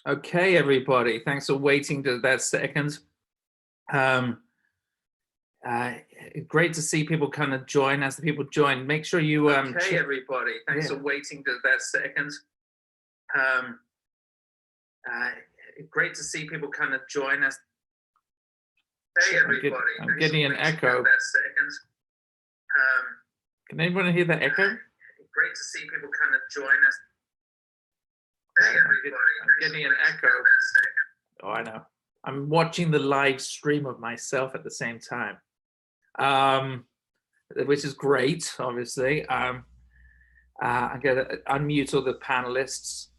Okay, everybody, thanks for waiting to that second. Great to see people kind of join. As the people join, make sure you okay, everybody, thanks for waiting to that second. Great to see people kind of join us. Hey, everybody, I'm getting an echo. Can anyone hear that echo? Great to see people kind of join us. Hey, everybody, I'm getting an echo. Oh, I know. I'm watching the live stream of myself at the same time, which is great, obviously. I'm going to unmute all the panelists.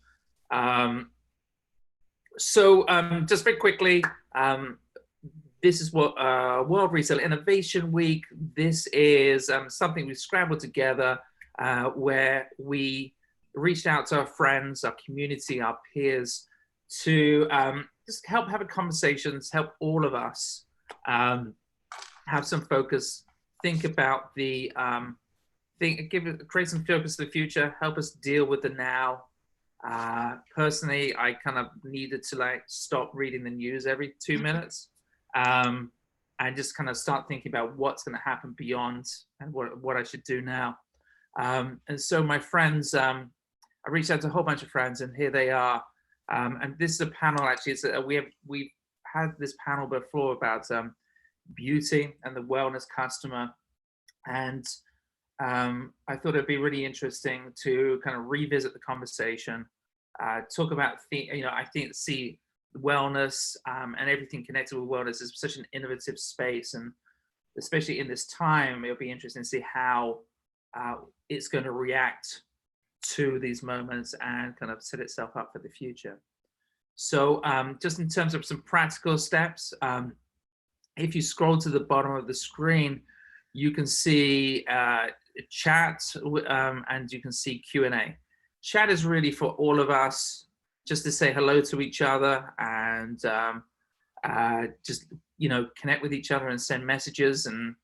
Just very quickly, this is what World Retail Innovation Week. This is something we've scrambled together where we reached out to our friends, our community, our peers to just help have a conversations, help all of us have some focus, think about the, create some focus to the future, help us deal with the now. Personally, I kind of needed to stop reading the news every 2 minutes and just kind of start thinking about what's going to happen beyond and what I should do now. And so my friends, I reached out to a whole bunch of friends, and here they are. And this is a panel, actually. We've had this panel before about beauty and the wellness customer. And I thought it'd be really interesting to kind of revisit the conversation, talk about, I think see wellness and everything connected with wellness is such an innovative space. And especially in this time, it'll be interesting to see how it's going to react to these moments and kind of set itself up for the future. So just in terms of some practical steps, if you scroll to the bottom of the screen, you can see chat and you can see Q&A. Chat is really for all of us just to say hello to each other and just, connect with each other and send messages and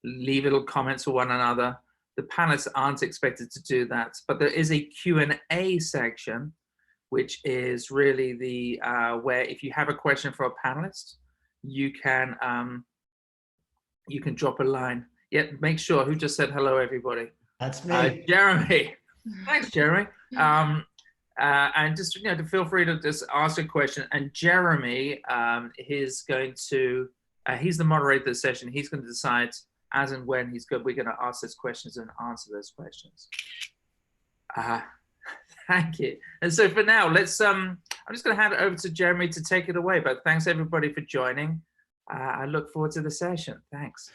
leave little comments for one another. The panelists aren't expected to do that, but there is a Q&A section, which is really the where if you have a question for a panelist, you can drop a line. Yeah, make sure. Who just said hello, everybody? That's me, Jeremy. Thanks, Jeremy. And just to feel free to just ask a question. And Jeremy is going to he's the moderator of the session. He's going to decide as and when we're going to ask those questions and answer those questions. Thank you. And so for now, let's I'm just going to hand it over to Jeremy to take it away. But thanks everybody for joining. I look forward to the session. Thanks.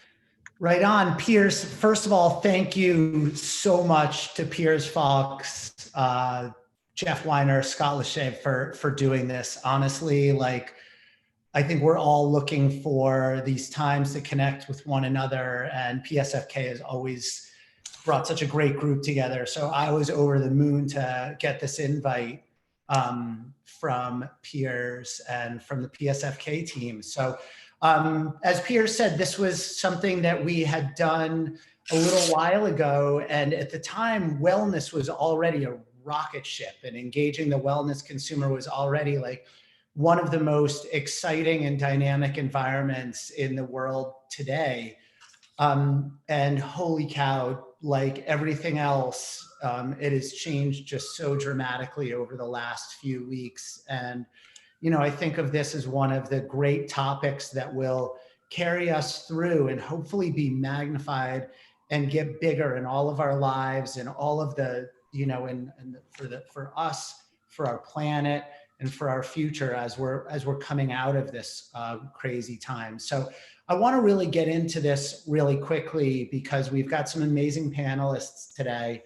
Right on. Piers, first of all, thank you so much to Piers Fox, Jeff Weiner, Scott Lachey for doing this. Honestly, I think we're all looking for these times to connect with one another, and PSFK has always brought such a great group together. So I was over the moon to get this invite from Piers and from the PSFK team. So as Piers said, this was something that we had done a little while ago. And at the time, wellness was already a rocket ship, and engaging the wellness consumer was already one of the most exciting and dynamic environments in the world today. And holy cow, like everything else, it has changed just so dramatically over the last few weeks. And, I think of this as one of the great topics that will carry us through and hopefully be magnified and get bigger in all of our lives and all of the, for us, for our planet, and for our future as we're coming out of this crazy time. So I want to really get into this really quickly because we've got some amazing panelists today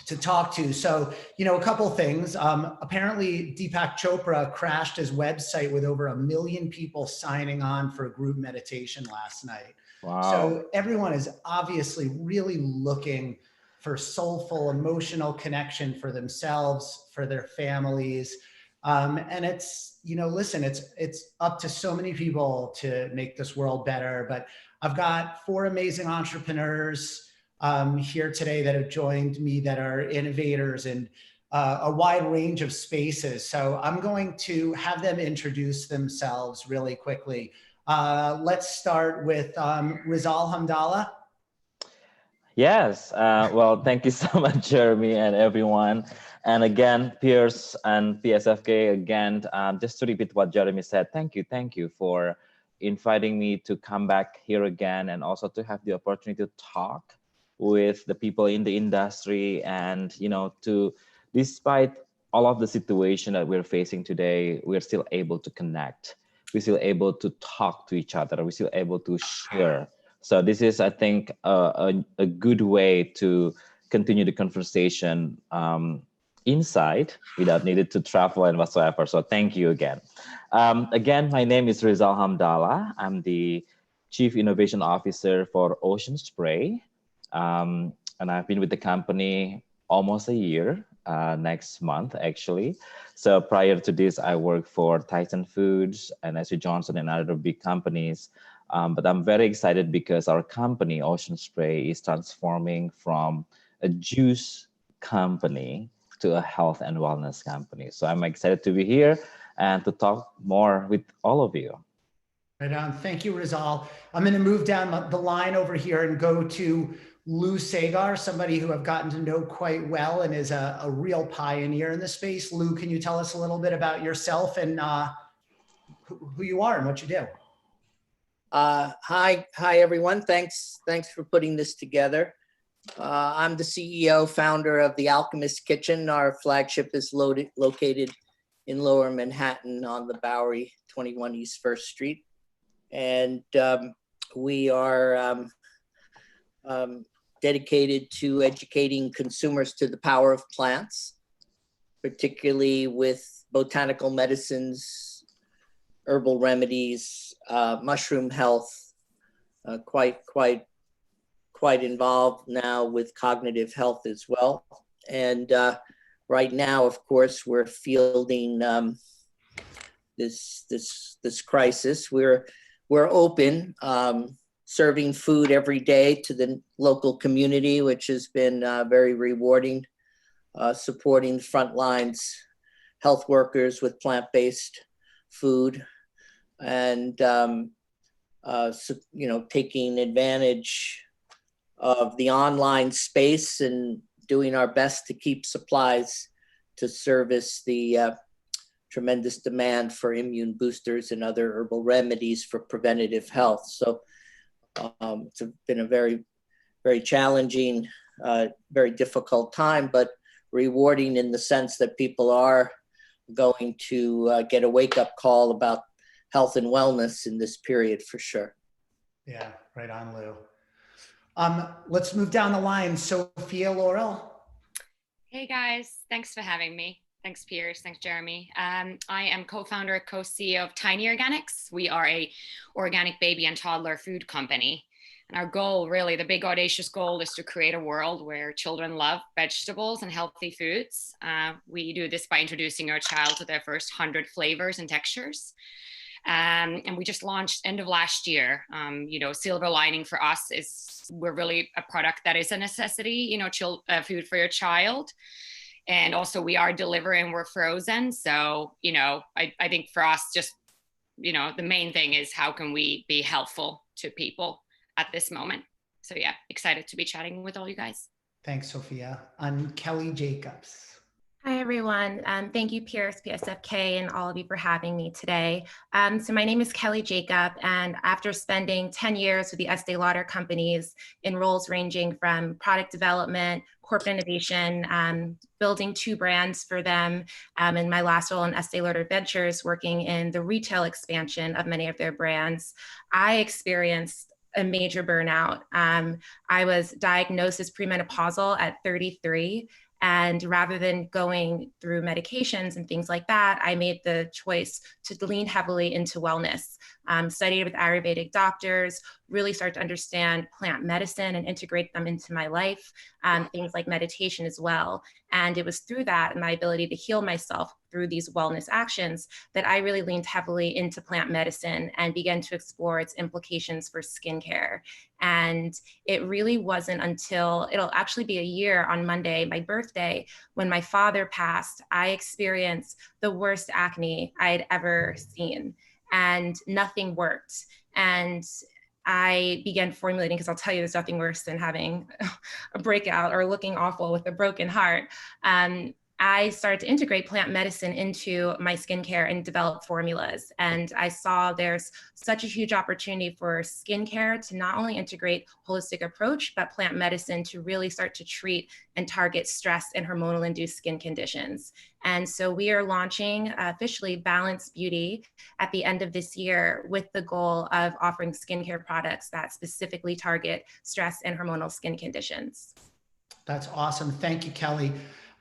to talk to. So, a couple things. Apparently Deepak Chopra crashed his website with over 1 million people signing on for a group meditation last night. Wow. So everyone is obviously really looking for soulful, emotional connection for themselves, for their families. And it's, listen, it's up to so many people to make this world better, but I've got 4 amazing entrepreneurs here today that have joined me that are innovators and a wide range of spaces. So I'm going to have them introduce themselves really quickly. Let's start with Rizal Hamdallah. Yes, well, thank you so much, Jeremy, and everyone. And again, Pierce and PSFK, again, just to repeat what Jeremy said, thank you for inviting me to come back here again, and also to have the opportunity to talk with the people in the industry. And, you know, despite all of the situation that we're facing today, we're still able to connect. We're still able to talk to each other. We're still able to share. So this is, I think, a good way to continue the conversation inside without needed to travel and whatsoever. So thank you again. Again, my name is Rizal Hamdallah. I'm the Chief Innovation Officer for Ocean Spray. And I've been with the company almost a year, next month, actually. So prior to this, I worked for Tyson Foods and S.C. Johnson and other big companies. But I'm very excited because our company, Ocean Spray, is transforming from a juice company to a health and wellness company. So I'm excited to be here and to talk more with all of you. Right on. Thank you, Rizal. I'm going to move down the line over here and go to Lou Sagar, somebody who I've gotten to know quite well and is a real pioneer in the space. Lou, can you tell us a little bit about yourself and who you are and what you do? Hi, everyone. Thanks for putting this together. I'm the CEO, founder of the Alchemist Kitchen. Our flagship is located in Lower Manhattan on the Bowery, 21 East First Street. And we are dedicated to educating consumers to the power of plants, particularly with botanical medicines, herbal remedies, mushroom health, quite involved now with cognitive health as well. And right now, of course, we're fielding this crisis. We're open, serving food every day to the local community, which has been very rewarding, supporting front lines health workers with plant-based food, and taking advantage of the online space and doing our best to keep supplies to service the tremendous demand for immune boosters and other herbal remedies for preventative health. So it's been a very, very challenging, very difficult time, but rewarding in the sense that people are going to get a wake-up call about health and wellness in this period for sure. Yeah, right on, Lou. Let's move down the line. Sophia Laurel. Hey guys, thanks for having me. Thanks, Pierce. Thanks, Jeremy. I am co-founder, co-CEO of Tiny Organics. We are a organic baby and toddler food company. And our goal, really, the big audacious goal, is to create a world where children love vegetables and healthy foods. We do this by introducing our child to their first 100 flavors and textures. And we just launched end of last year. Silver lining for us is we're really a product that is a necessity, food for your child. And also we are delivering, we're frozen. So, I think for us, just, the main thing is how can we be helpful to people at this moment? So yeah, excited to be chatting with all you guys. Thanks, Sophia. And Kelly Jacobs. Hi, everyone. Thank you, Pierce, PSFK, and all of you for having me today. So my name is Kelly Jacob, and after spending 10 years with the Estee Lauder companies in roles ranging from product development, corporate innovation, building 2 brands for them, and my last role in Estee Lauder Ventures, working in the retail expansion of many of their brands, I experienced a major burnout. I was diagnosed as premenopausal at 33. And rather than going through medications and things like that, I made the choice to lean heavily into wellness. Studied with Ayurvedic doctors, really start to understand plant medicine and integrate them into my life, things like meditation as well. And it was through that and my ability to heal myself through these wellness actions that I really leaned heavily into plant medicine and began to explore its implications for skincare. And it really wasn't until, it'll actually be a year on Monday, my birthday, when my father passed, I experienced the worst acne I'd ever seen, and nothing worked. And I began formulating, because I'll tell you, there's nothing worse than having a breakout or looking awful with a broken heart. I started to integrate plant medicine into my skincare and develop formulas. And I saw there's such a huge opportunity for skincare to not only integrate holistic approach, but plant medicine to really start to treat and target stress and hormonal induced skin conditions. And so we are launching officially Balanced Beauty at the end of this year with the goal of offering skincare products that specifically target stress and hormonal skin conditions. That's awesome. Thank you, Kelly.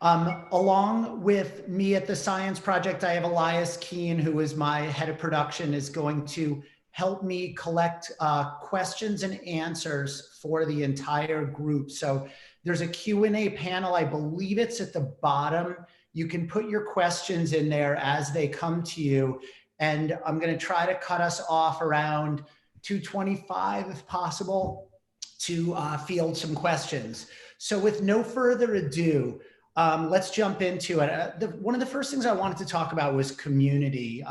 Along with me at the Science Project, I have Elias Keene, who is my head of production, is going to help me collect questions and answers for the entire group. So there's a Q&A panel. I believe it's at the bottom. You can put your questions in there as they come to you. And I'm going to try to cut us off around 2:25 if possible to field some questions. So with no further ado, let's jump into it. One of the first things I wanted to talk about was community.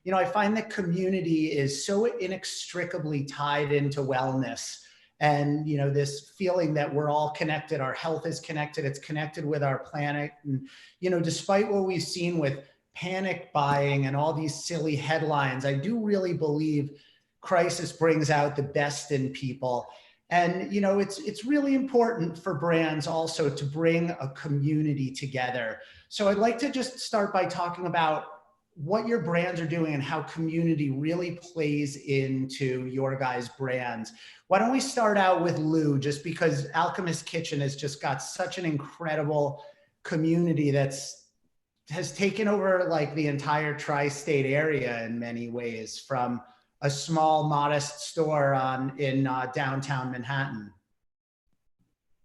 You know, I find that community is so inextricably tied into wellness, and, you know, this feeling that we're all connected, our health is connected, it's connected with our planet. And, you know, despite what we've seen with panic buying and all these silly headlines, I do really believe crisis brings out the best in people. And, you know, it's really important for brands also to bring a community together. So I'd like to just start by talking about what your brands are doing and how community really plays into your guys' brands. Why don't we start out with Lou, just because Alchemist Kitchen has just got such an incredible community has taken over like the entire tri-state area in many ways, from a small, modest store in downtown Manhattan.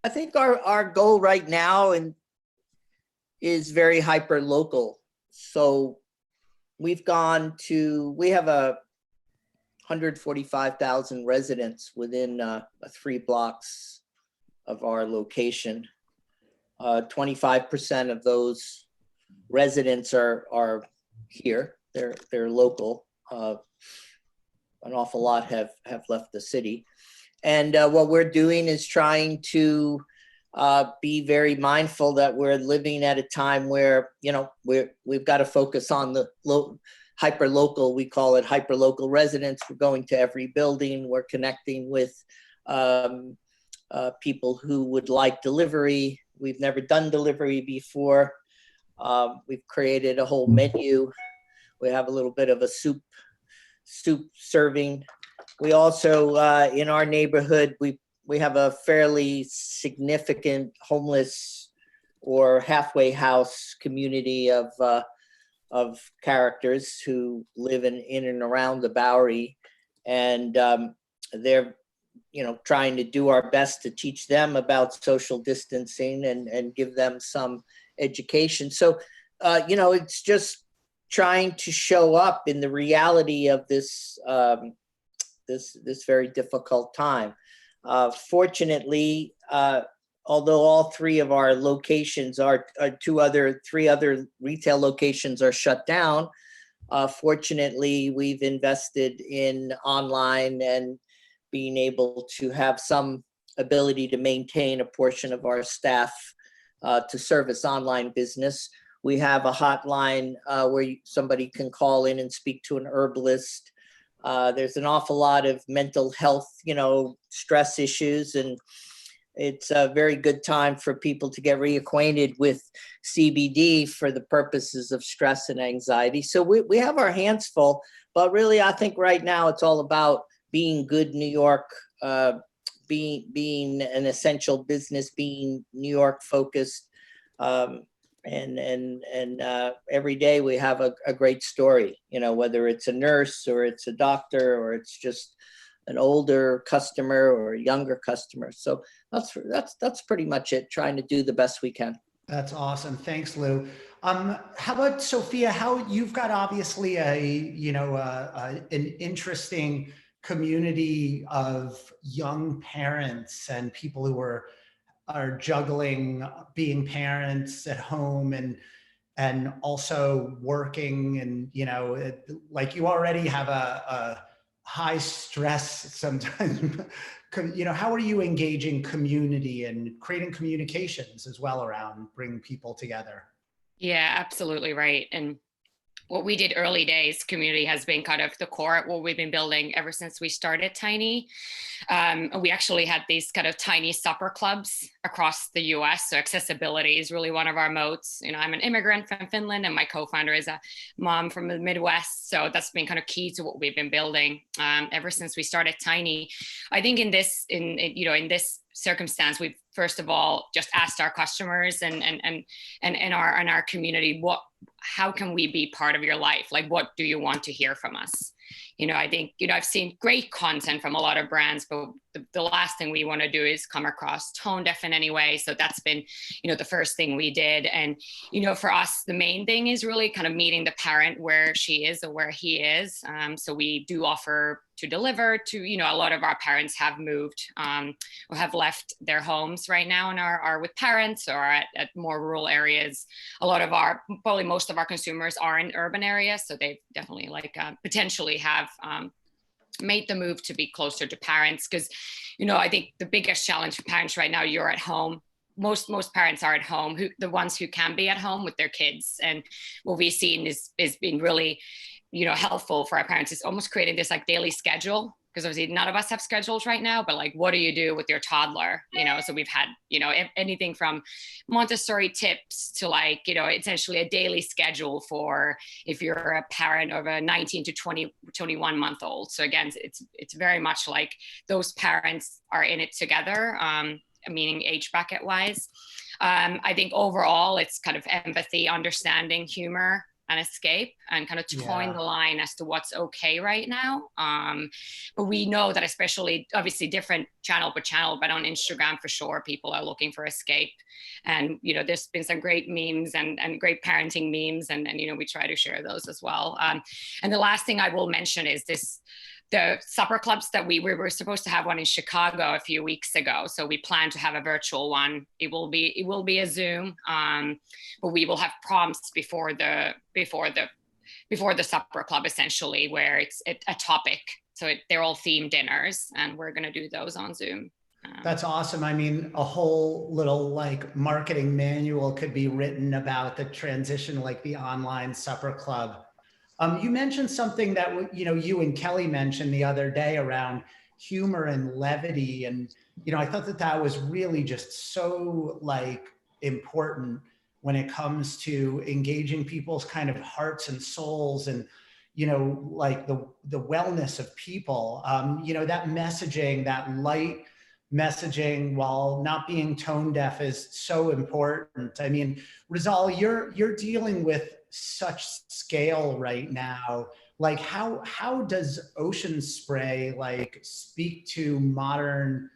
I think our goal right now is very hyper local. So we have 145,000 residents within 3 blocks of our location. 25% of those residents are here. They're local. An awful lot have left the city. And what we're doing is trying to be very mindful that we're living at a time where, you know, we've got to focus on the hyper local. We call it hyper local residents. We're going to every building. We're connecting with people who would like delivery. We've never done delivery before. We've created a whole menu. We have a little bit of a soup serving. We also, in our neighborhood, we have a fairly significant homeless or halfway house community of characters who live in and around the Bowery, and they're, you know, trying to do our best to teach them about social distancing and give them some education. So, you know, it's just trying to show up in the reality of this this very difficult time. Fortunately, although all 3 of our locations three other retail locations are shut down, fortunately, we've invested in online and being able to have some ability to maintain a portion of our staff to service online business. We have a hotline where somebody can call in and speak to an herbalist. There's an awful lot of mental health, you know, stress issues, and it's a very good time for people to get reacquainted with CBD for the purposes of stress and anxiety. So we have our hands full, but really, I think right now it's all about being good New York, being an essential business, being New York focused. And every day we have a great story, you know, whether it's a nurse or it's a doctor or it's just an older customer or a younger customer. So that's pretty much it, trying to do the best we can. That's awesome. Thanks, Lou. How about Sophia? How you've got obviously an interesting community of young parents and people who are juggling being parents at home and also working, and like you already have a high stress sometimes. How are you engaging community and creating communications as well around bringing people together? Yeah, absolutely right. And what we did early days, community has been kind of the core of what we've been building ever since we started Tiny. We actually had these kind of tiny supper clubs across the US. So accessibility is really one of our moats. I'm an immigrant from Finland and my co-founder is a mom from the Midwest. So that's been kind of key to what we've been building ever since we started Tiny. I think in this circumstance, we've first of all just asked our customers and our community, how can we be part of your life? Like, what do you want to hear from us? I think, I've seen great content from a lot of brands, but the last thing we want to do is come across tone deaf in any way. So that's been, the first thing we did. And, for us, the main thing is really kind of meeting the parent where she is or where he is. So we do offer to deliver to, a lot of our parents have moved or have left their homes right now and are with parents or at more rural areas. Probably most of our consumers are in urban areas. So they definitely potentially have made the move to be closer to parents. Because, I think the biggest challenge for parents right now, you're at home. Most parents are at home, the ones who can be at home with their kids. And what we've seen is being really, helpful for our parents is almost creating this daily schedule. Because obviously none of us have schedules right now, but what do you do with your toddler? So we've had, anything from Montessori tips to essentially a daily schedule for if you're a parent of a 19 to 21 month old. So again, it's very much like those parents are in it together, meaning age bracket wise. I think overall it's kind of empathy, understanding, humor, and escape, and kind of toeing the line as to what's okay right now. But we know that especially, obviously different channel per channel, but on Instagram for sure, people are looking for escape. And, there's been some great memes and great parenting memes, and we try to share those as well. And the last thing I will mention is the supper clubs that we were supposed to have one in Chicago a few weeks ago. So we plan to have a virtual one. It will be a Zoom, but we will have prompts before the supper club, essentially, where it's a topic. So they're all themed dinners, and we're going to do those on Zoom. That's awesome. I mean, a whole little marketing manual could be written about the transition, the online supper club. You mentioned something that, you and Kelly mentioned the other day around humor and levity. And, I thought that was really just so important when it comes to engaging people's kind of hearts and souls and, the wellness of people. That messaging, that light messaging while not being tone deaf is so important. I mean, Rizal, you're dealing with such scale right now. How does Ocean Spray speak to modern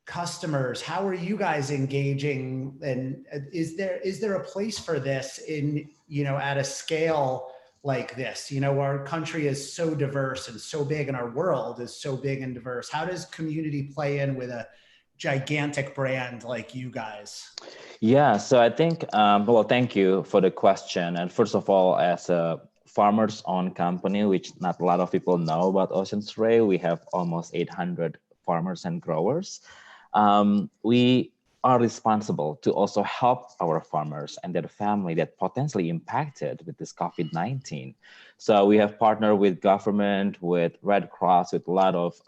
customers? How are you guys engaging? And is there a place for this in, at a scale like this? Our country is so diverse and so big, and our world is so big and diverse. How does community play in with a gigantic brand like you guys? Yeah, so I think, thank you for the question. And first of all, as a farmers-owned company, which not a lot of people know about Ocean Spray, we have almost 800 farmers and growers. We are responsible to also help our farmers and their family that potentially impacted with this COVID-19. So we have partnered with government, with Red Cross, with a lot of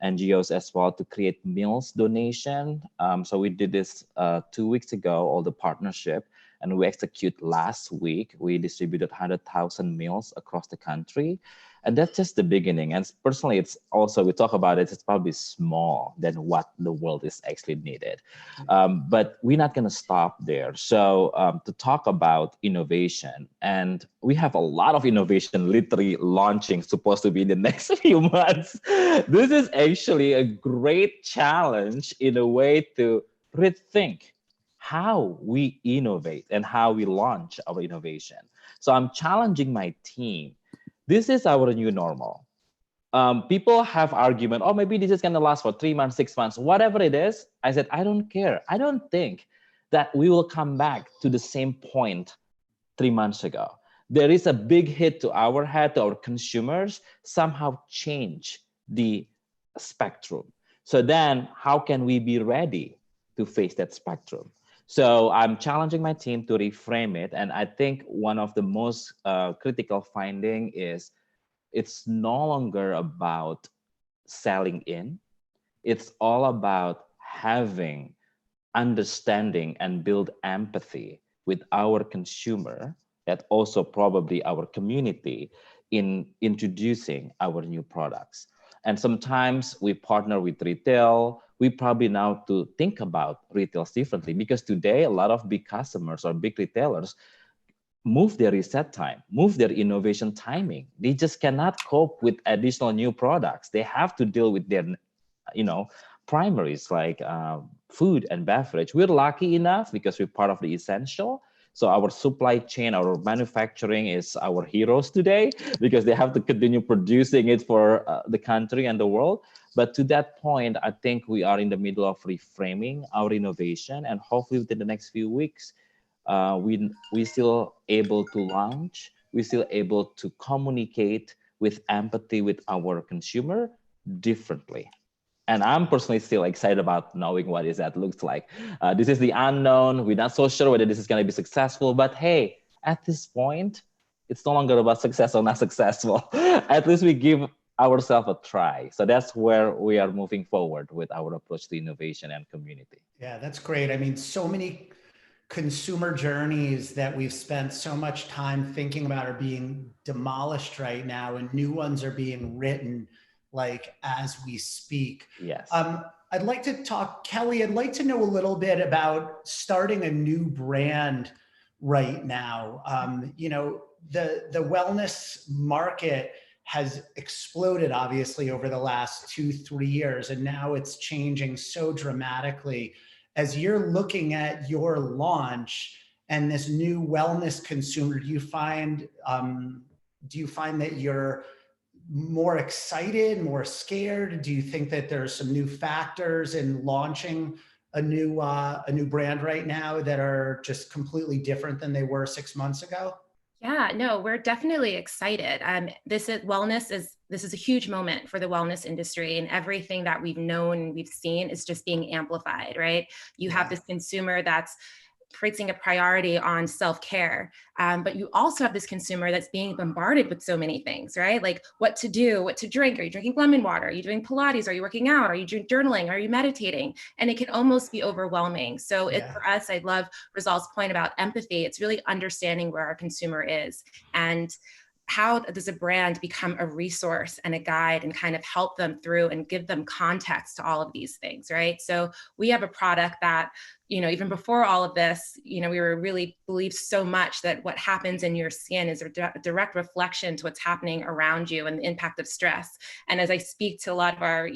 NGOs as well to create meals donation. So we did this 2 weeks ago, all the partnership, and we execute last week. We distributed 100,000 meals across the country. And that's just the beginning. And personally, it's also, we talk about it, it's probably small than what the world is actually needed. But we're not going to stop there. So to talk about innovation, and we have a lot of innovation literally launching, supposed to be in the next few months. This is actually a great challenge in a way to rethink how we innovate and how we launch our innovation. So I'm challenging my team. This is our new normal. People have argument, oh, maybe this is going to last for 3 months, 6 months, whatever it is. I said, I don't care. I don't think that we will come back to the same point 3 months ago. There is a big hit to our head, to our consumers, somehow change the spectrum. So then how can we be ready to face that spectrum? So I'm challenging my team to reframe it. And I think one of the most critical finding is it's no longer about selling in. It's all about having understanding and build empathy with our consumer, that also probably our community, in introducing our new products. And sometimes we partner with retail. We probably now to think about retails differently, because today a lot of big customers or big retailers move their reset time, move their innovation timing. They just cannot cope with additional new products. They have to deal with their, primaries like food and beverage. We're lucky enough because we're part of the essential. So our supply chain, our manufacturing is our heroes today, because they have to continue producing it for the country and the world. But to that point, I think we are in the middle of reframing our innovation, and hopefully within the next few weeks, we still able to launch, we still able to communicate with empathy with our consumer differently. And I'm personally still excited about knowing what is that looks like. This is the unknown. We're not so sure whether this is going to be successful, but hey, at this point, it's no longer about success or not successful. At least we give ourselves a try. So that's where we are moving forward with our approach to innovation and community. Yeah, that's great. I mean, so many consumer journeys that we've spent so much time thinking about are being demolished right now, and new ones are being written like as we speak. Yes. I'd like to talk, Kelly, I'd like to know a little bit about starting a new brand right now. The wellness market has exploded obviously over the last 2-3 years, and now it's changing so dramatically. As you're looking at your launch and this new wellness consumer, do you find that you're more excited, more scared? Do you think that there's some new factors in launching a new brand right now that are just completely different than they were 6 months ago? Yeah, no, we're definitely excited. This is a huge moment for the wellness industry, and everything that we've known, we've seen is just being amplified, right? You have this consumer that's placing a priority on self-care, but you also have this consumer that's being bombarded with so many things, right? Like what to do, what to drink. Are you drinking lemon water? Are you doing Pilates? Are you working out? Are you journaling? Are you meditating? And it can almost be overwhelming. So for us, I love Rizal's point about empathy. It's really understanding where our consumer is, and how does a brand become a resource and a guide and kind of help them through and give them context to all of these things, right? So we have a product that, even before all of this, we were really believed so much that what happens in your skin is a direct reflection to what's happening around you and the impact of stress. And as I speak to a lot of our,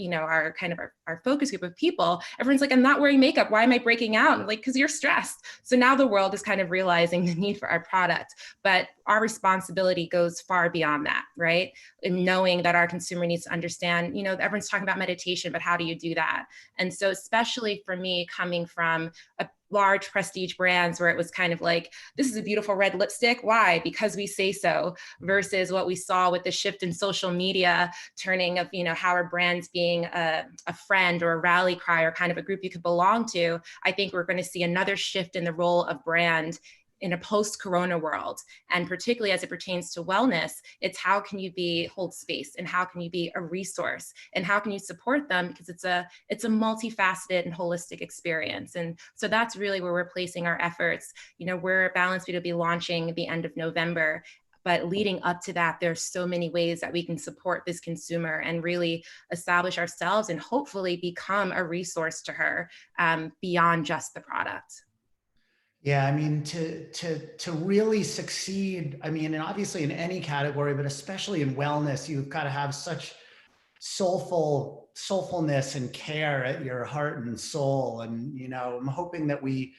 our focus group of people, everyone's like, I'm not wearing makeup. Why am I breaking out? I'm like, because you're stressed. So now the world is kind of realizing the need for our product, but our responsibility goes far beyond that, right? And knowing that our consumer needs to understand, everyone's talking about meditation, but how do you do that? And so especially for me, coming from a large prestige brands where it was kind of like, this is a beautiful red lipstick. Why? Because we say so, versus what we saw with the shift in social media, turning of, how our brands being a friend or a rally cry or kind of a group you could belong to. I think we're going to see another shift in the role of brand in a post-corona world. And particularly as it pertains to wellness, it's how can you hold space, and how can you be a resource, and how can you support them? Because it's a multifaceted and holistic experience. And so that's really where we're placing our efforts. We're at Balance Beat will be launching at the end of November. But leading up to that, there's so many ways that we can support this consumer and really establish ourselves and hopefully become a resource to her beyond just the product. Yeah, I mean, to really succeed, I mean, and obviously in any category, but especially in wellness, you've got to have such soulfulness and care at your heart and soul. And, I'm hoping that we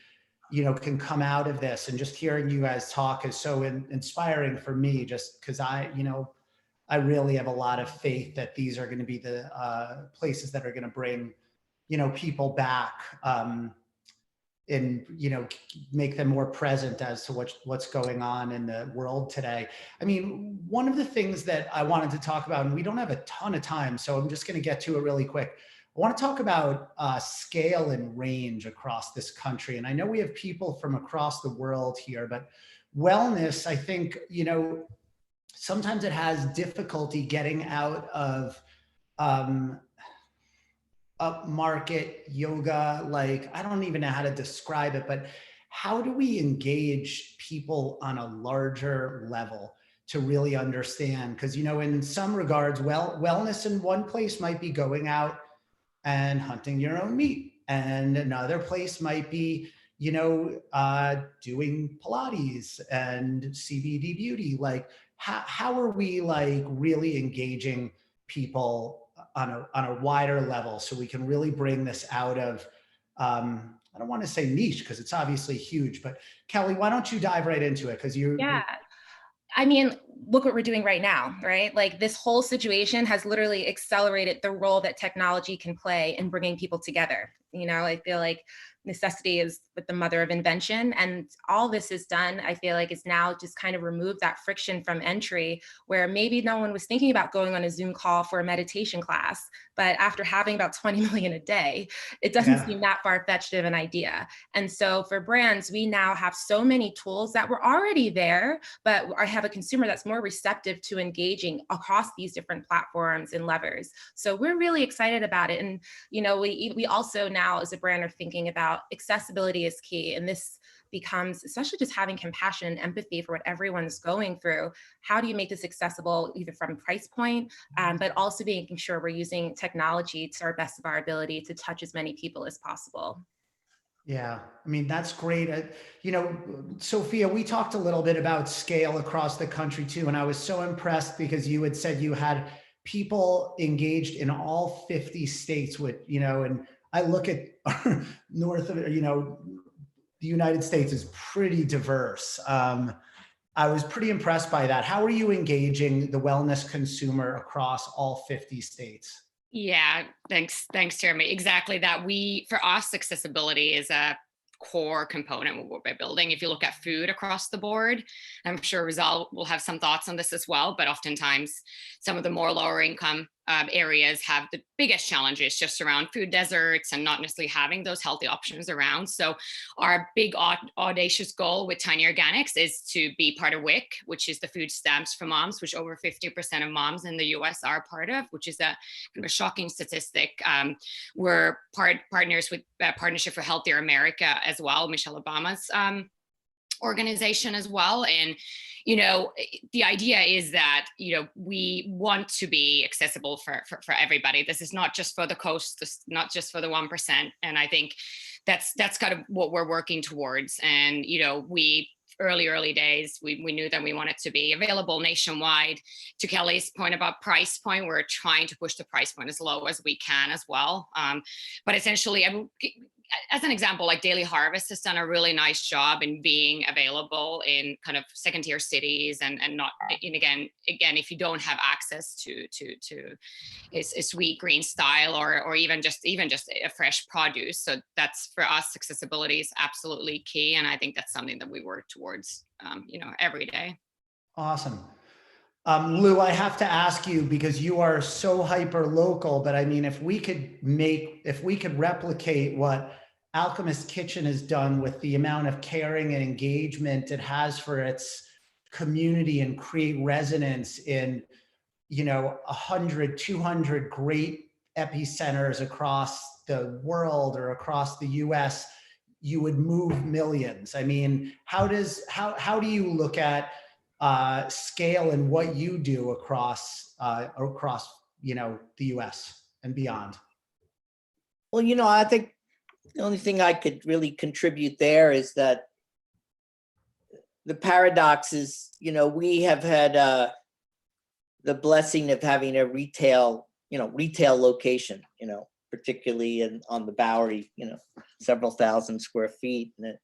can come out of this. And just hearing you guys talk is so inspiring for me, just because I really have a lot of faith that these are going to be the places that are going to bring, people back, and, make them more present as to what's going on in the world today. I mean, one of the things that I wanted to talk about, and we don't have a ton of time, so I'm just going to get to it really quick. I want to talk about scale and range across this country. And I know we have people from across the world here, but wellness, I think, sometimes it has difficulty getting out of upmarket yoga. Like, I don't even know how to describe it, but how do we engage people on a larger level to really understand? Because, in some regards, wellness in one place might be going out and hunting your own meat, and another place might be, doing Pilates and CBD beauty. Like, how are we like really engaging people on a wider level, so we can really bring this out of, I don't want to say niche because it's obviously huge, but Kelly, why don't you dive right into it? Because Yeah. I mean, look what we're doing right now, right? Like, this whole situation has literally accelerated the role that technology can play in bringing people together. I feel like necessity is the mother of invention, and all this is done, I feel like, it's now just kind of removed that friction from entry, where maybe no one was thinking about going on a Zoom call for a meditation class, but after having about 20 million a day, it doesn't seem that far-fetched of an idea. And so for brands, we now have so many tools that were already there, but I have a consumer that's more receptive to engaging across these different platforms and levers. So we're really excited about it. And we also now as a brand are thinking about accessibility is key. And this becomes, especially just having compassion and empathy for what everyone's going through. How do you make this accessible, either from price point, but also making sure we're using technology to our best of our ability to touch as many people as possible? Yeah, I mean, that's great. Sophia, we talked a little bit about scale across the country too. And I was so impressed because you had said you had people engaged in all 50 states with, and I look at north of, the United States is pretty diverse. I was pretty impressed by that. How are you engaging the wellness consumer across all 50 states? Yeah, thanks, Jeremy. Exactly that. For us, accessibility is a core component of what we're building. If you look at food across the board, I'm sure Rizal will have some thoughts on this as well, but oftentimes some of the more lower income areas have the biggest challenges just around food deserts and not necessarily having those healthy options around. So our big audacious goal with Tiny Organics is to be part of WIC, which is the food stamps for moms, which over 50% of moms in the US are part of, which is a shocking statistic. We're partners with Partnership for Healthier America as well, Michelle Obama's organization as well. And the idea is that we want to be accessible for everybody. This is not just for the coast, this not just for the 1%. And I think that's kind of what we're working towards. And we early days, we knew that we wanted to be available nationwide. To Kelly's point about price point, we're trying to push the price point as low as we can as well. But essentially, as an example, like Daily Harvest has done a really nice job in being available in kind of second tier cities and not, and again, if you don't have access to a sweet green style or even just a fresh produce. So that's, for us, accessibility is absolutely key. And I think that's something that we work towards, every day. Awesome. Lou, I have to ask you, because you are so hyper local, but I mean, if we could replicate what Alchemist Kitchen has done with the amount of caring and engagement it has for its community and create resonance in, 100, 200 great epicenters across the world or across the US, you would move millions. I mean, how do you look at scale and what you do across the US and beyond? Well, I think the only thing I could really contribute there is that the paradox is, we have had the blessing of having a retail location, particularly on the Bowery, several thousand square feet. And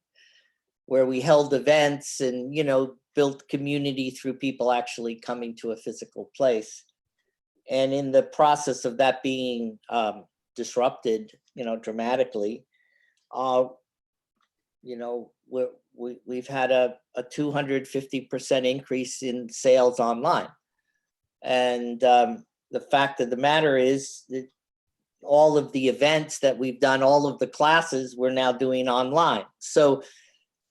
where we held events and, built community through people actually coming to a physical place. And in the process of that being disrupted, dramatically, we've had a 250% increase in sales online. And the fact of the matter is that all of the events that we've done, all of the classes, we're now doing online. So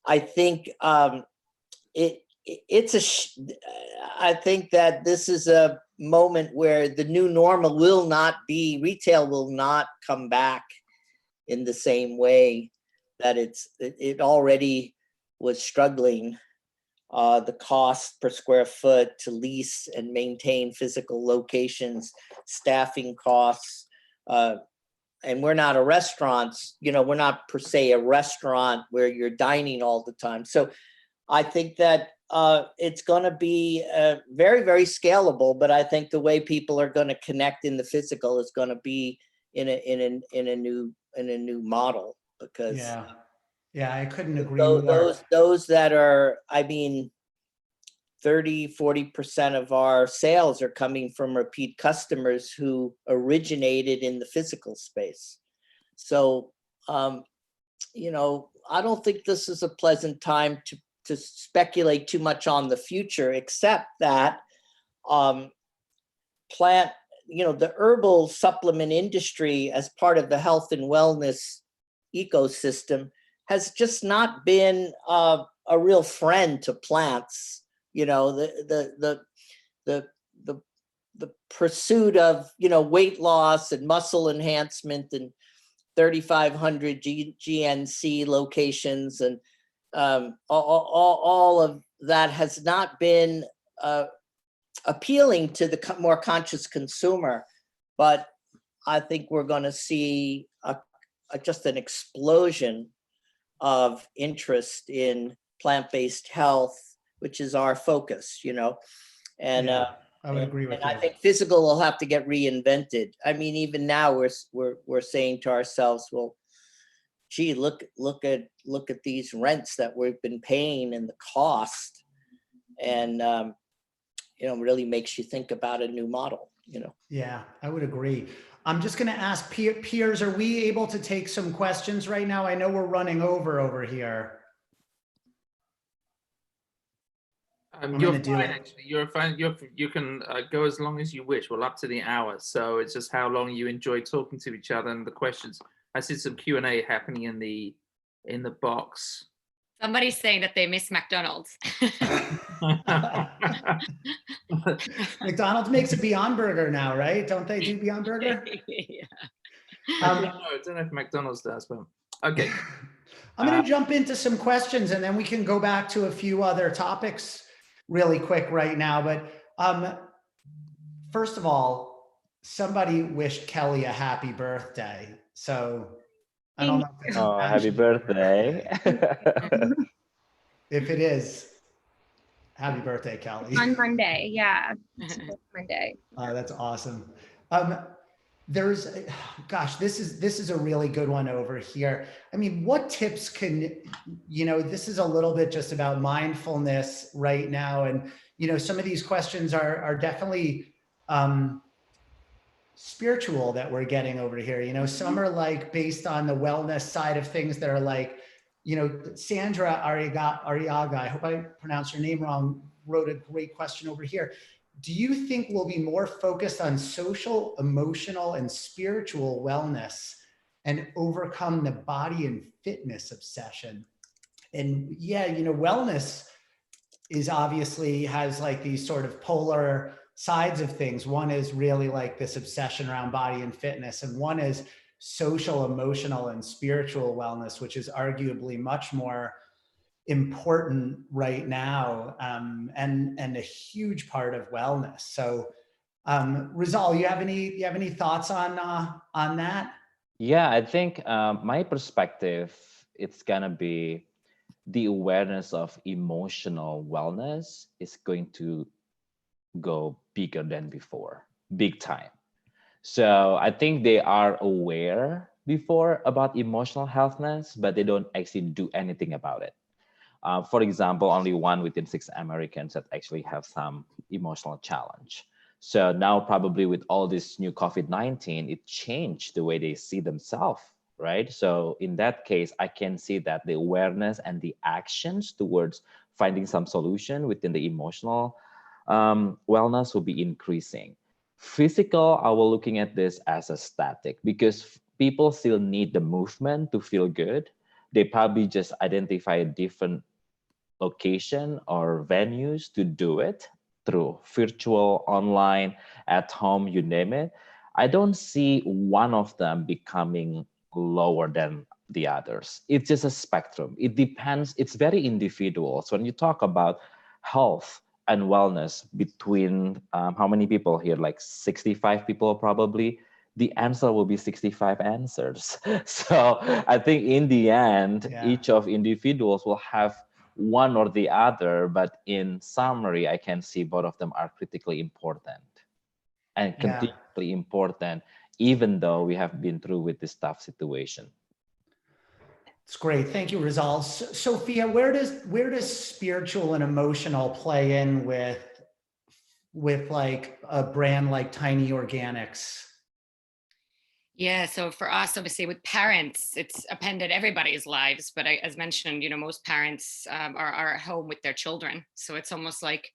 I think I think that this is a moment where the new normal will not be, retail will not come back in the same way that it already was struggling. The cost per square foot to lease and maintain physical locations, staffing costs, and we're not a restaurant, we're not per se a restaurant where you're dining all the time. So I think that it's going to be very, very scalable, but I think the way people are going to connect in the physical is going to be in a new model, because yeah, I couldn't agree more. Those that are, 30-40% of our sales are coming from repeat customers who originated in the physical space. So I don't think this is a pleasant time to speculate too much on the future, except that the herbal supplement industry as part of the health and wellness ecosystem has just not been a real friend to plants. The pursuit of, weight loss and muscle enhancement and 3,500 GNC locations and all of that has not been appealing to the more conscious consumer. But I think we're going to see just an explosion of interest in plant-based health, which is our focus, and I would agree with you. I think physical will have to get reinvented. Even now we're saying to ourselves, well, gee, look at these rents that we've been paying and the cost, and really makes you think about a new model. Yeah, I would agree. I'm just going to ask Piers, are we able to take some questions right now? I know we're running over here. You're fine, actually. You're fine. You can go as long as you wish. Well, up to the hour. So it's just how long you enjoy talking to each other and the questions. I see some Q&A happening in the box. Somebody's saying that they miss McDonald's. McDonald's makes a Beyond Burger now, right? Don't they do Beyond Burger? Yeah. I don't know if McDonald's does, but okay. I'm going to jump into some questions and then we can go back to a few other topics really quick right now. But first of all, somebody wished Kelly a happy birthday. So I don't know if it's happy birthday. If it is, happy birthday, Kelly. On Monday, yeah. Monday. That's awesome. This is a really good one over here. What tips can, this is a little bit just about mindfulness right now. And, some of these questions are definitely spiritual that we're getting over here. Some are like based on the wellness side of things that are like, Sandra Ariaga, I hope I pronounced your name wrong, wrote a great question over here. Do you think we'll be more focused on social, emotional, and spiritual wellness and overcome the body and fitness obsession? And yeah, wellness is obviously has like these sort of polar sides of things. One is really like this obsession around body and fitness, and one is social, emotional, and spiritual wellness, which is arguably much more important right now, and a huge part of wellness. So Rizal, you have any thoughts on that? Yeah, I think my perspective, it's gonna be the awareness of emotional wellness is going to go bigger than before, big time. So I think they are aware before about emotional healthness, but they don't actually do anything about it. For example, only 1 within 6 Americans that actually have some emotional challenge. So now probably with all this new COVID-19, it changed the way they see themselves, right? So in that case, I can see that the awareness and the actions towards finding some solution within the emotional wellness will be increasing. Physical, I will looking at this as a static because people still need the movement to feel good. They probably just identify a different location or venues to do it through virtual, online, at home, you name it. I don't see one of them becoming lower than the others. It's just a spectrum. It depends. It's very individual. So when you talk about health and wellness between how many people here, like 65 people probably, the answer will be 65 answers. So I think in the end, each of individuals will have one or the other, but in summary, I can see both of them are critically important and continually important, even though we have been through with this tough situation. It's great. Thank you, Rizal. Sophia, where does spiritual and emotional play in with like a brand like Tiny Organics? Yeah, so for us, obviously, with parents, it's appended everybody's lives. But as mentioned, most parents are at home with their children, so it's almost like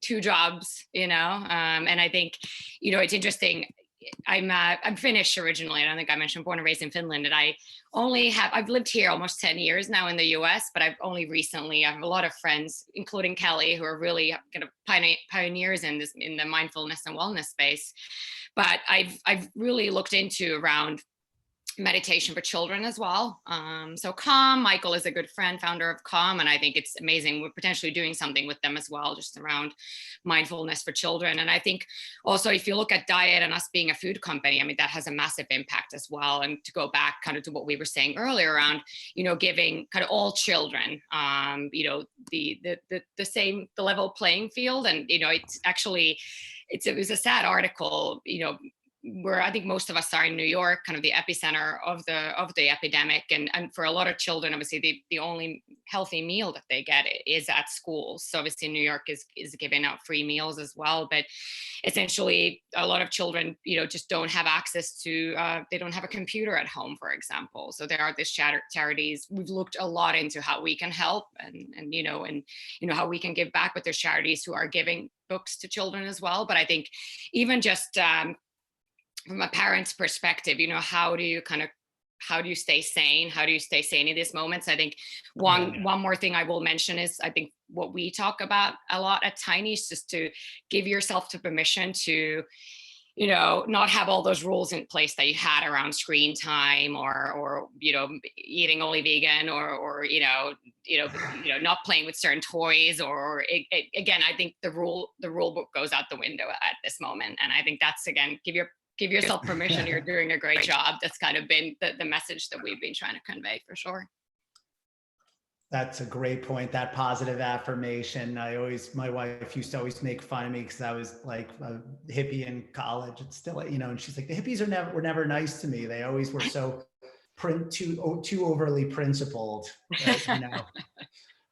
2 jobs, and I think, it's interesting. I'm Finnish originally. I don't think I mentioned, born and raised in Finland, and I've lived here almost 10 years now in the US, but I've only recently, I have a lot of friends, including Kelly, who are really kind of pioneers in the mindfulness and wellness space. But I've really looked into around meditation for children as well. So Calm, Michael is a good friend, founder of Calm, and I think it's amazing. We're potentially doing something with them as well, just around mindfulness for children. And I think also, if you look at diet and us being a food company, I mean, that has a massive impact as well. And to go back kind of to what we were saying earlier around, giving kind of all children, the level playing field. And, it's actually, it was a sad article, where I think most of us are in New York, kind of the epicenter of the epidemic, and for a lot of children, obviously the only healthy meal that they get is at school. So obviously New York is giving out free meals as well, but essentially a lot of children, just don't have access to. They don't have a computer at home, for example. So there are these charities. We've looked a lot into how we can help, and how we can give back with those charities who are giving books to children as well. But I think even just from a parent's perspective, how do you stay sane? How do you stay sane in these moments? I think one more thing I will mention is, I think what we talk about a lot at Tiny is just to give yourself the permission to, not have all those rules in place that you had around screen time or eating only vegan or not playing with certain toys again, I think the rule book goes out the window at this moment. And I think that's, again, give yourself permission. You're doing a great job. That's kind of been the message that we've been trying to convey, for sure. That's a great point. That positive affirmation. My wife used to always make fun of me because I was like a hippie in college. It's still, and she's like, the hippies were never nice to me. They always were so too overly principled.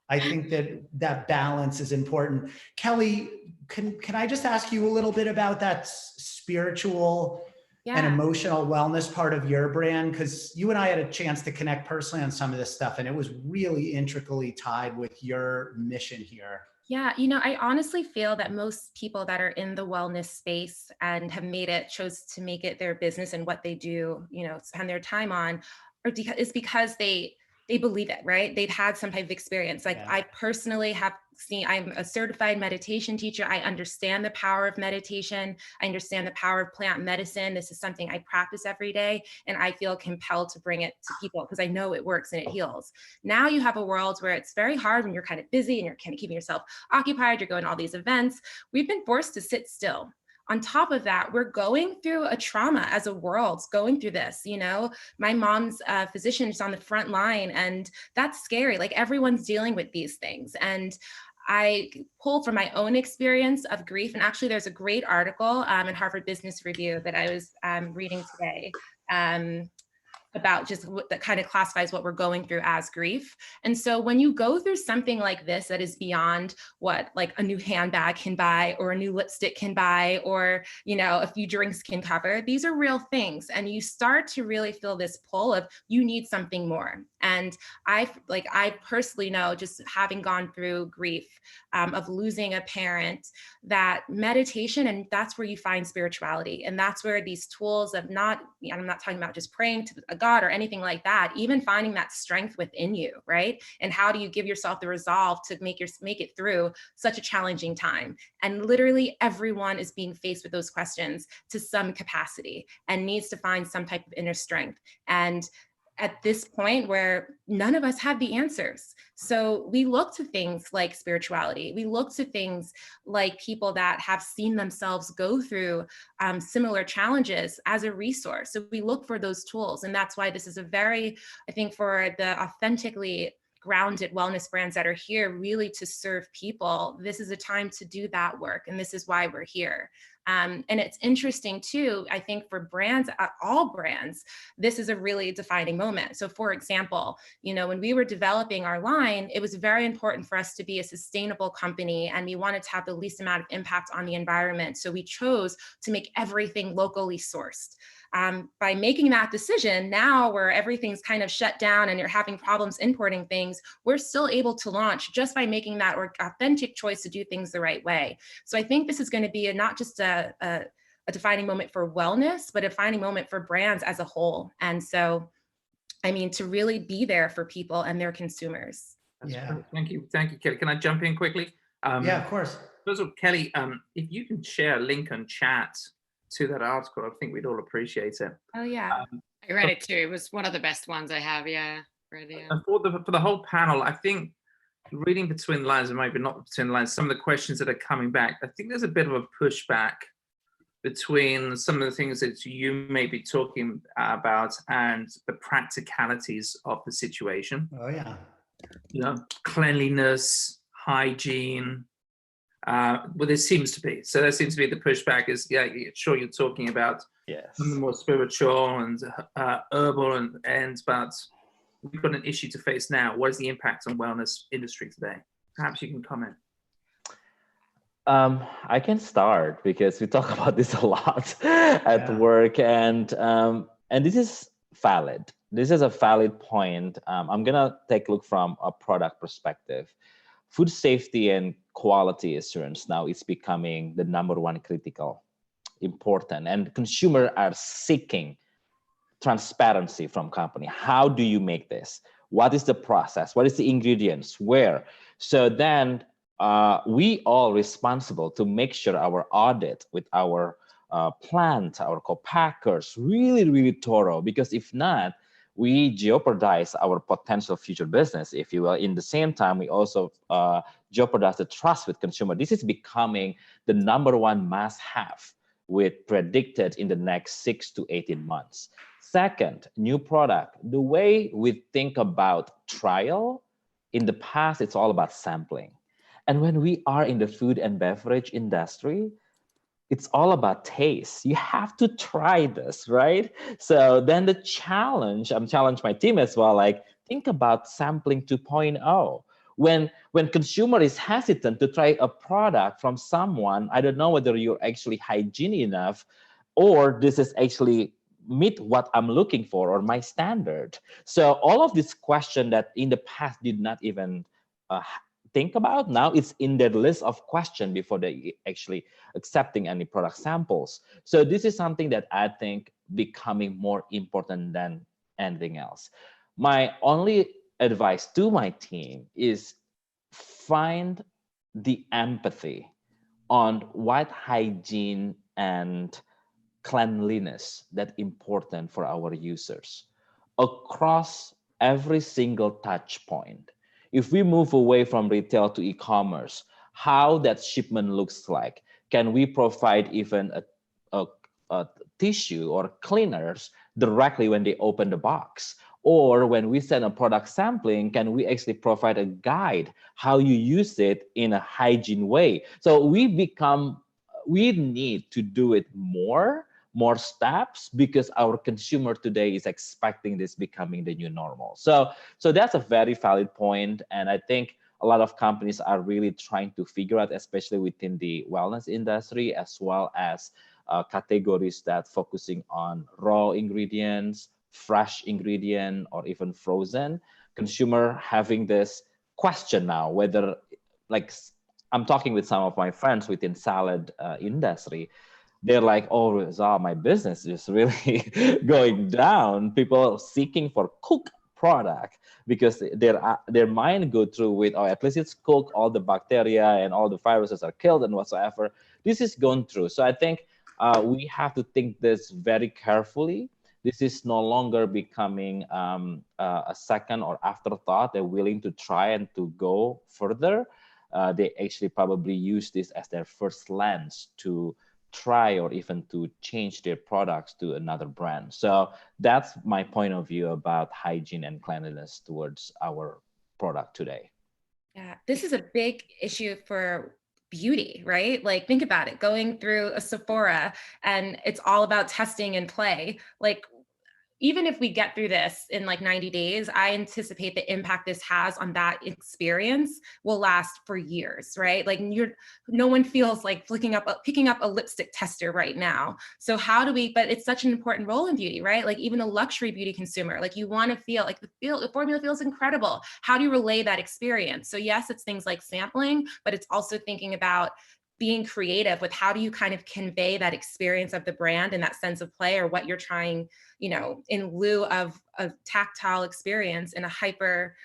I think that balance is important. Kelly, can I just ask you a little bit about that spiritual and emotional wellness part of your brand? Because you and I had a chance to connect personally on some of this stuff, and it was really intricately tied with your mission here. Yeah, I honestly feel that most people that are in the wellness space and have chose to make it their business and what they do, spend their time on, is because they believe it, right? They've had some type of experience. Like I personally have seen, I'm a certified meditation teacher. I understand the power of meditation. I understand the power of plant medicine. This is something I practice every day, and I feel compelled to bring it to people because I know it works and it heals. Now you have a world where it's very hard when you're kind of busy and you're kind of keeping yourself occupied. You're going to all these events. We've been forced to sit still. On top of that, we're going through a trauma as a world, going through this. My mom's physician is on the front line, and that's scary. Like, everyone's dealing with these things. And I pull from my own experience of grief. And actually, there's a great article in Harvard Business Review that I was reading today. about just what that kind of classifies what we're going through as grief. And so when you go through something like this that is beyond what like a new handbag can buy or a new lipstick can buy or, you know, a few drinks can cover, these are real things. And you start to really feel this pull of you need something more. And I personally know, just having gone through grief of losing a parent, that meditation, and that's where you find spirituality. And that's where these tools of I'm not talking about just praying to a God or anything like that, even finding that strength within you, right? And how do you give yourself the resolve to make it through such a challenging time? And literally everyone is being faced with those questions to some capacity and needs to find some type of inner strength. And at this point where none of us have the answers. So we look to things like spirituality. We look to things like people that have seen themselves go through similar challenges as a resource. So we look for those tools. And that's why this is a very, I think, for the authentically grounded wellness brands that are here really to serve people, this is a time to do that work. And this is why we're here. And it's interesting too, I think for brands, all brands, this is a really defining moment. So for example, you know, when we were developing our line, it was very important for us to be a sustainable company and we wanted to have the least amount of impact on the environment. So we chose to make everything locally sourced. By making that decision, now where everything's kind of shut down and you're having problems importing things, we're still able to launch just by making that authentic choice to do things the right way. So I think this is going to be not just a defining moment for wellness, but a defining moment for brands as a whole. And so, I mean, to really be there for people and their consumers. That's great. Thank you, Kelly. Can I jump in quickly? Yeah, of course. First of all, Kelly, if you can share a link on chat to that article, I think we'd all appreciate it. Oh yeah, I read it too. It was one of the best ones I have. Yeah, and for the whole panel, I think reading between the lines, and maybe not between the lines, some of the questions that are coming back, I think there's a bit of a pushback between some of the things that you may be talking about and the practicalities of the situation. Oh yeah. You know, cleanliness, hygiene. Well, there seems to be. So there seems to be the pushback is, yeah, sure, you're talking about something more spiritual and herbal but we've got an issue to face now. What is the impact on wellness industry today? Perhaps you can comment. I can start because we talk about this a lot at work, and this is valid. This is a valid point. I'm gonna take a look from a product perspective. Food safety and quality assurance now is becoming the #1 critical, important, and consumers are seeking transparency from company. How do you make this? What is the process? What is the ingredients? Where? So then we all responsible to make sure our audit with our plant, our co-packers, really thorough, because if not, we jeopardize our potential future business, if you will. In the same time, we also jeopardize the trust with consumer. This is becoming the #1 must-have with predicted in the next 6 to 18 months. Second, new product. The way we think about trial, in the past, it's all about sampling. And when we are in the food and beverage industry, it's all about taste. You have to try this, right? So then the challenge, I'm challenging my team as well, like think about sampling 2.0. When consumer is hesitant to try a product from someone, I don't know whether you're actually hygiene enough or this is actually meet what I'm looking for or my standard. So all of this question that in the past did not even think about, now it's in their list of questions before they actually accepting any product samples. So this is something that I think becoming more important than anything else. My only advice to my team is find the empathy on what hygiene and cleanliness that's important for our users across every single touch point. If we move away from retail to e-commerce, how that shipment looks like. Can we provide even a tissue or cleaners directly when they open the box? Or when we send a product sampling, can we actually provide a guide how you use it in a hygiene way? So we need to do it more more steps because our consumer today is expecting this becoming the new normal. So that's a very valid point. And I think a lot of companies are really trying to figure out, especially within the wellness industry, as well as categories that focusing on raw ingredients, fresh ingredient, or even frozen. Consumer having this question now, whether, like, I'm talking with some of my friends within salad industry, they're like, oh, Rizal, my business is really going down. People seeking for cooked product because their mind go through with, oh, at least it's cooked, all the bacteria and all the viruses are killed and whatsoever. This is gone through. So I think we have to think this very carefully. This is no longer becoming a second or afterthought. They're willing to try and to go further. They actually probably use this as their first lens to try or even to change their products to another brand. So that's my point of view about hygiene and cleanliness towards our product today. Yeah, this is a big issue for beauty, right? Like, think about it, going through a Sephora and it's all about testing and play. Like, even if we get through this in like 90 days, I anticipate the impact this has on that experience will last for years, right? Like, no one feels like picking up a lipstick tester right now. So how do we, but it's such an important role in beauty, right? Like, even a luxury beauty consumer, like, you want to feel like the formula feels incredible. How do you relay that experience? So yes, it's things like sampling, but it's also thinking about being creative with how do you kind of convey that experience of the brand and that sense of play, or what you're trying, you know, in lieu of a tactile experience in a hyper,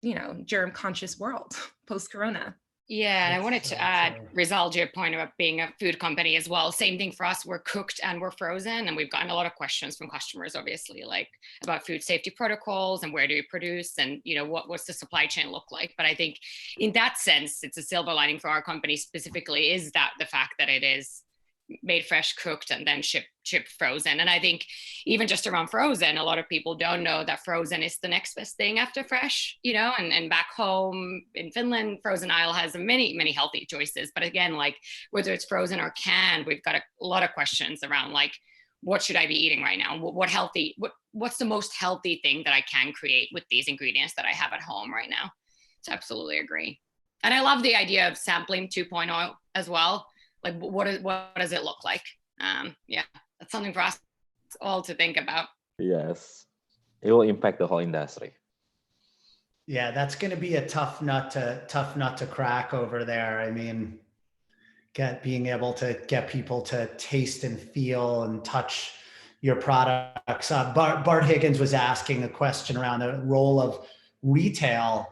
you know, germ conscious world post-corona. Yeah, and I wanted to add, Rizal, to your point about being a food company as well. Same thing for us. We're cooked and we're frozen, and we've gotten a lot of questions from customers, obviously, like about food safety protocols and where do you produce, and you know what's the supply chain look like. But I think in that sense, it's a silver lining for our company specifically is that the fact that it is made fresh, cooked, and then shipped frozen. And I think even just around frozen, a lot of people don't know that frozen is the next best thing after fresh, you know, and back home in Finland, frozen aisle has many healthy choices. But again, like whether it's frozen or canned, we've got a lot of questions around like, what should I be eating right now? What's the most healthy thing that I can create with these ingredients that I have at home right now? So absolutely agree. And I love the idea of sampling 2.0 as well. Like, what does it look like? Yeah, that's something for us all to think about. Yes, it will impact the whole industry. Yeah, that's going to be a tough nut to crack over there. I mean, being able to get people to taste and feel and touch your products. Bart Higgins was asking a question around the role of retail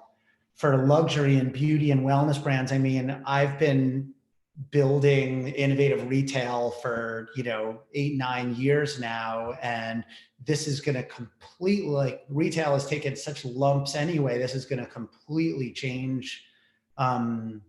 for luxury and beauty and wellness brands. I mean, I've been building innovative retail for 8-9 years now, and this is going to completely, like, retail has taken such lumps anyway. This is going to completely change the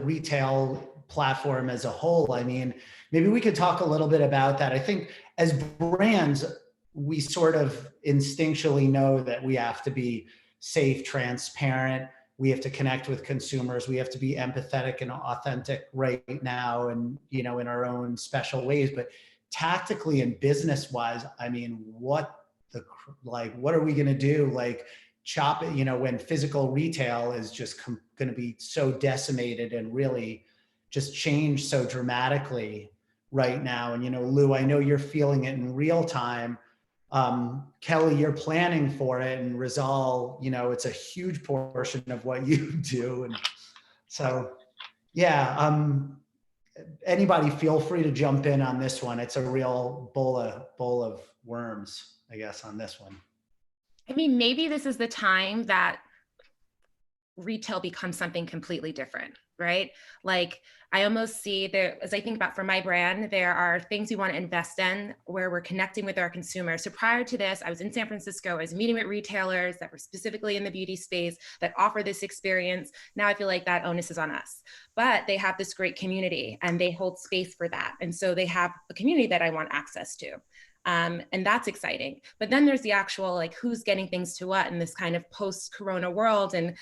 retail platform as a whole. I mean, maybe we could talk a little bit about that. I think as brands, we sort of instinctually know that we have to be safe, transparent. We have to connect with consumers. We have to be empathetic and authentic right now, and in our own special ways. But tactically and business-wise, I mean, what are we going to do? Like, chop it, when physical retail is just going to be so decimated and really just change so dramatically right now. And Lou, I know you're feeling it in real time. Kelly, you're planning for it, and Rizal, it's a huge portion of what you do. And so, yeah, anybody feel free to jump in on this one. It's a real bowl of worms, I guess, on this one. I mean, maybe this is the time that retail becomes something completely different, right? Like, I almost see there, as I think about for my brand, there are things we want to invest in where we're connecting with our consumers. So prior to this, I was in San Francisco, I was meeting with retailers that were specifically in the beauty space that offer this experience. Now I feel like that onus is on us, but they have this great community and they hold space for that. And so they have a community that I want access to. And that's exciting. But then there's the actual, like, who's getting things to what in this kind of post-corona world, and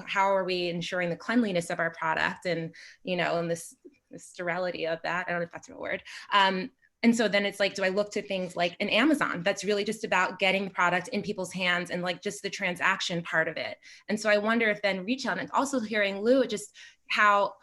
how are we ensuring the cleanliness of our product, and in sterility of that. I don't know if that's a real word. And so then it's like, do I look to things like an Amazon that's really just about getting the product in people's hands and like just the transaction part of it. And so I wonder if then retail, and also hearing Lou, just how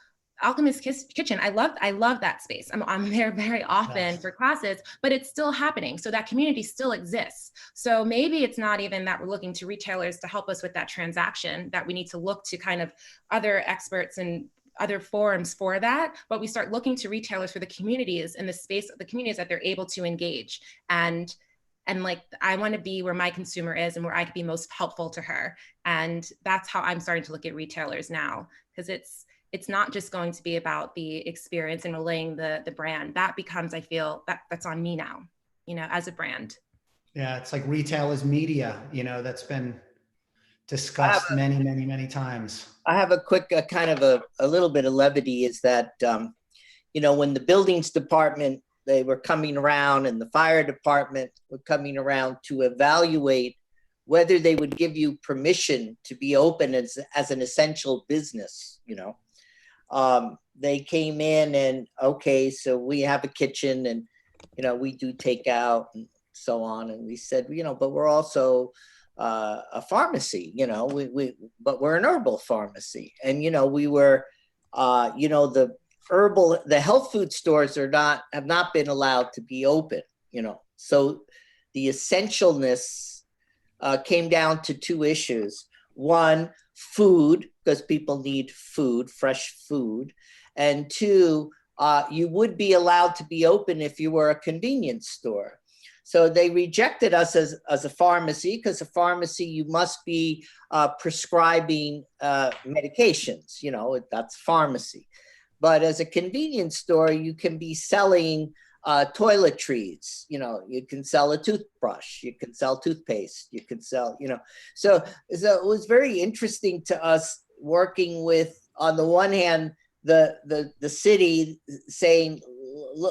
Alchemist Kitchen, I love that space. I'm there very often for classes, but it's still happening. So that community still exists. So maybe it's not even that we're looking to retailers to help us with that transaction, that we need to look to kind of other experts and other forums for that, but we start looking to retailers for the communities and the space of the communities that they're able to engage. And like, I want to be where my consumer is and where I could be most helpful to her. And that's how I'm starting to look at retailers now, because it's not just going to be about the experience and relaying the brand. That becomes, I feel, that's on me now, you know, as a brand. Yeah, it's like retail is media, you know, that's been discussed many times. I have a quick kind of a little bit of levity is that, you know, when the buildings department, they were coming around and the fire department were coming around to evaluate whether they would give you permission to be open as an essential business, you know. They came in and, okay, so we have a kitchen and, you know, we do takeout and so on. And we said, you know, but we're also a pharmacy, you know, but we're an herbal pharmacy. And, you know, we were, you know, the health food stores have not been allowed to be open, you know. So the essentialness came down to two issues. One, food, because people need food, fresh food. And two, you would be allowed to be open if you were a convenience store. So they rejected us as a pharmacy, because a pharmacy, you must be prescribing medications, you know, that's pharmacy. But as a convenience store, you can be selling toiletries, you know, you can sell a toothbrush, you can sell toothpaste, you can sell, you know. So it was very interesting to us working with, on the one hand, the city saying,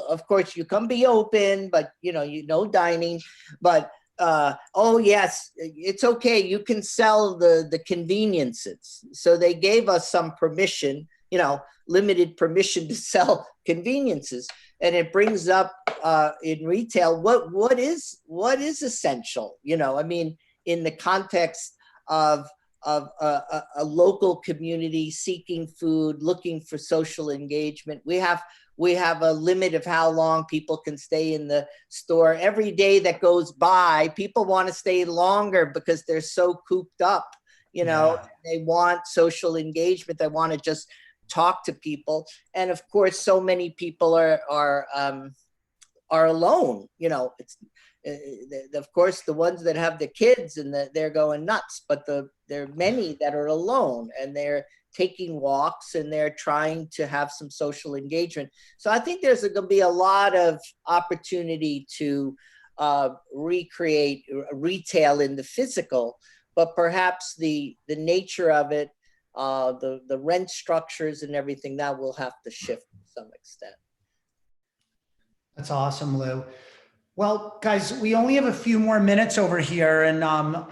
of course, you can be open, but, you know, no dining, but, oh, yes, it's okay. You can sell the conveniences. So they gave us some permission, you know, limited permission to sell conveniences. And it brings up in retail, what is essential? You know, I mean, in the context of a local community seeking food, looking for social engagement, we have a limit of how long people can stay in the store. Every day that goes by, people want to stay longer because they're so cooped up, you know. They want social engagement. They want to just talk to people. And of course, so many people are alone, you know. It's of course the ones that have the kids and they're going nuts, but there are many that are alone and they're taking walks and they're trying to have some social engagement. So I think there's going to be a lot of opportunity to recreate retail in the physical, but perhaps the nature of it, the rent structures and everything, that will have to shift to some extent. That's awesome, Lou. Well, guys, we only have a few more minutes over here, and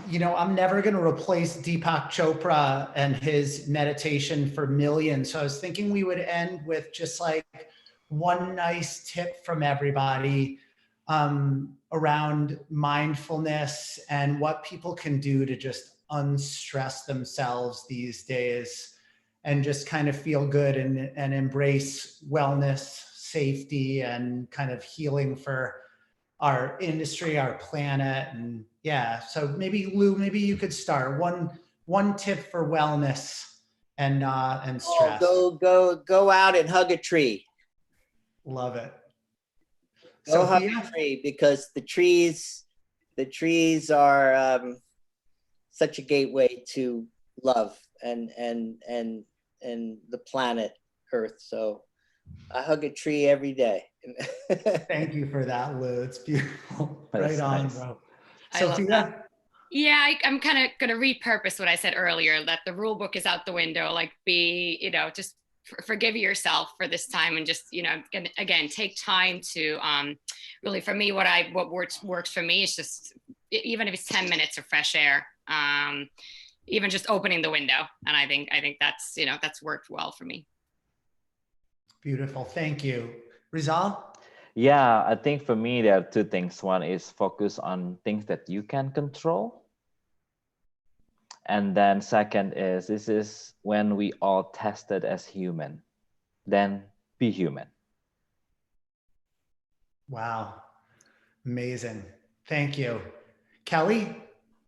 you know, I'm never going to replace Deepak Chopra and his meditation for millions. So I was thinking we would end with just like one nice tip from everybody around mindfulness and what people can do to just unstress themselves these days and just kind of feel good and embrace wellness, safety, and kind of healing for our industry, our planet. And yeah, so maybe Lou, maybe you could start one tip for wellness and stress. Go out and hug a tree. Love it. Go hug a tree, because the trees are such a gateway to love and the planet Earth. So I hug a tree every day. Thank you for that, Lou. It's beautiful. That's right on, nice. bro. I love Sophia? that. Yeah, I'm kind of going to repurpose what I said earlier, that the rule book is out the window. Like, you know, just forgive yourself for this time, and just, you know, again, take time to really, for me, what works for me is just, even if it's 10 minutes of fresh air, even just opening the window. And I think that's, you know, that's worked well for me. Beautiful. Thank you. Rizal? Yeah, I think for me, there are two things. One is focus on things that you can control. And then second is, this is when we all tested as human, then be human. Wow. Amazing. Thank you. Kelly?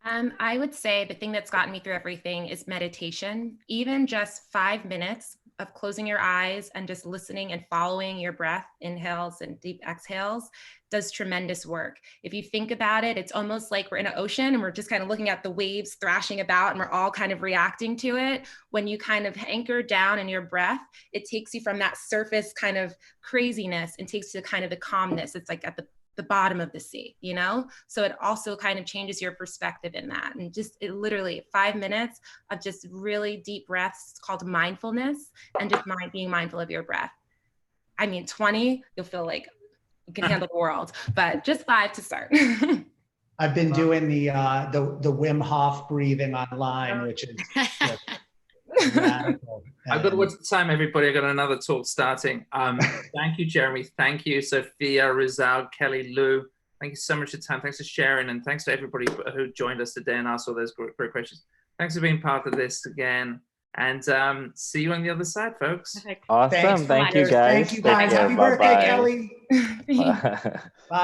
I would say the thing that's gotten me through everything is meditation. Even just 5 minutes of closing your eyes and just listening and following your breath, inhales and deep exhales, does tremendous work. If you think about it, it's almost like we're in an ocean and we're just kind of looking at the waves thrashing about and we're all kind of reacting to it. When you kind of anchor down in your breath, it takes you from that surface kind of craziness and takes you to kind of the calmness. It's like at the bottom of the sea, you know? So it also kind of changes your perspective in that. And just it literally 5 minutes of just really deep breaths. It's called mindfulness, and just being mindful of your breath. I mean, 20, you'll feel like you can handle the world, but just 5 to start. I've been doing the Wim Hof breathing online, which is just radical. I've got to watch the time, everybody. I've got another talk starting. Thank you, Jeremy. Thank you, Sophia, Rizal, Kelly, Lou. Thank you so much for your time. Thanks for sharing, and thanks to everybody who joined us today and asked all those great questions. Thanks for being part of this again, and see you on the other side, folks. Awesome. Thank you, guys. Thank you, guys. Take care. Happy birthday, Bye-bye. Kelly. Thanks. Bye.